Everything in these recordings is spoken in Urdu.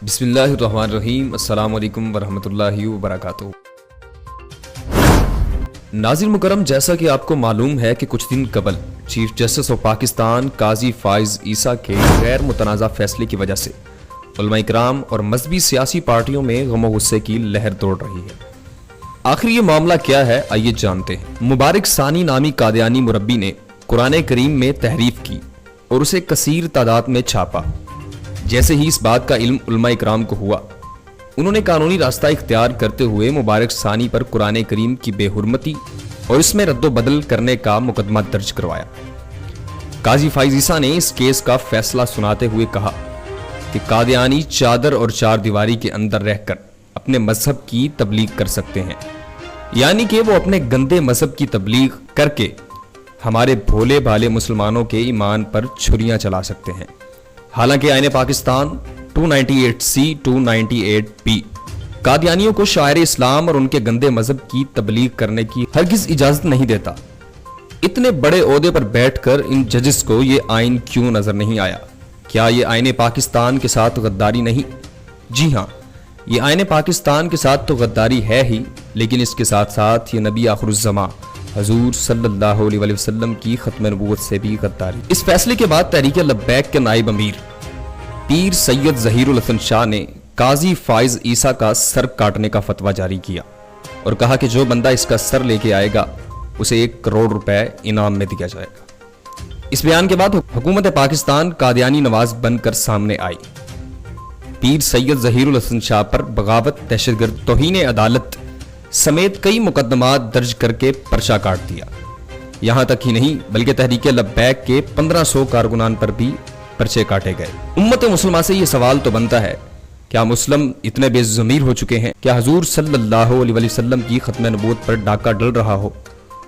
بسم اللہ الرحمن الرحیم۔ السلام علیکم ورحمۃ اللہ وبرکاتہ۔ ناظرین مکرم، جیسا کہ آپ کو معلوم ہے کہ کچھ دن قبل چیف جسٹس آف پاکستان قاضی فائز عیسیٰ کے غیر متنازع فیصلے کی وجہ سے علماء کرام اور مذہبی سیاسی پارٹیوں میں غم و غصے کی لہر دوڑ رہی ہے۔ آخر یہ معاملہ کیا ہے، آئیے جانتے ہیں۔ مبارک ثانی نامی قادیانی مربی نے قرآن کریم میں تحریف کی اور اسے کثیر تعداد میں چھاپا۔ جیسے ہی اس بات کا علم علماء کرام کو ہوا، انہوں نے قانونی راستہ اختیار کرتے ہوئے مبارک ثانی پر قرآن کریم کی بے حرمتی اور اس میں رد و بدل کرنے کا مقدمہ درج کروایا۔ قاضی فائز عیسیٰ نے اس کیس کا فیصلہ سناتے ہوئے کہا کہ قادیانی چادر اور چار دیواری کے اندر رہ کر اپنے مذہب کی تبلیغ کر سکتے ہیں، یعنی کہ وہ اپنے گندے مذہب کی تبلیغ کر کے ہمارے بھولے بھالے مسلمانوں کے ایمان پر چھریاں چلا سکتے ہیں۔ حالانکہ آئین پاکستان 298C 298B قادیانیوں کو شاعر اسلام اور ان کے گندے مذہب کی تبلیغ کرنے کی ہرگز اجازت نہیں دیتا۔ اتنے بڑے عہدے پر بیٹھ کر ان ججز کو یہ آئین کیوں نظر نہیں آیا؟ کیا یہ آئین پاکستان کے ساتھ غداری نہیں؟ جی ہاں، یہ آئین پاکستان کے ساتھ تو غداری ہے ہی، لیکن اس کے ساتھ ساتھ یہ نبی آخر الزماں حضور صلی اللہ علیہ وسلم کی ختم نبوت سے بھی غداری۔ اس فیصلے کے بعد تحریک لبیک کے نائب امیر پیر سید ظہیر الحسن شاہ نے قاضی فائز عیسیٰ کا سر کاٹنے کا فتویٰ جاری کیا اور کہا کہ جو بندہ اس کا سر لے کے آئے گا اسے 1 کروڑ روپے انعام میں دیا جائے گا۔ اس بیان کے بعد حکومت پاکستان قادیانی نواز بن کر سامنے آئی۔ پیر سید ظہیر الحسن شاہ پر بغاوت، دہشت گرد، توہین عدالت سمیت کئی مقدمات درج کر کے پرچہ کاٹ دیا۔ یہاں تک ہی نہیں بلکہ تحریک لبیک کے 1500 کارکنان پر بھی پرچے کاٹے گئے۔ امت مسلمہ سے یہ سوال تو بنتا ہے، کیا مسلم اتنے بے ضمیر ہو چکے ہیں؟ کیا حضور صلی اللہ علیہ وسلم کی ختم نبوت پر ڈاکہ ڈل رہا ہو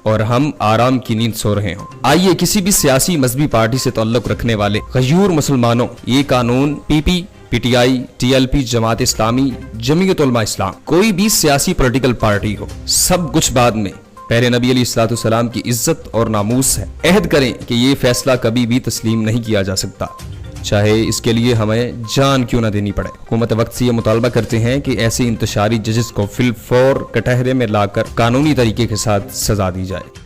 اور ہم آرام کی نیند سو رہے ہوں؟ آئیے کسی بھی سیاسی مذہبی پارٹی سے تعلق رکھنے والے غیور مسلمانوں، یہ قانون P T I, TLP، Jamaat Islami, جمعیت علماء اسلام، کوئی بھی سیاسی پولیٹیکل پارٹی ہو، سب کچھ بعد میں پیارے نبی علیہ الصلوۃ والسلام کی عزت اور ناموس ہے۔ عہد کریں کہ یہ فیصلہ کبھی بھی تسلیم نہیں کیا جا سکتا، چاہے اس کے لیے ہمیں جان کیوں نہ دینی پڑے۔ حکومت وقت سے یہ مطالبہ کرتے ہیں کہ ایسے انتشاری ججز کو فی الفور کٹہرے میں لا کر قانونی طریقے کے ساتھ سزا دی جائے۔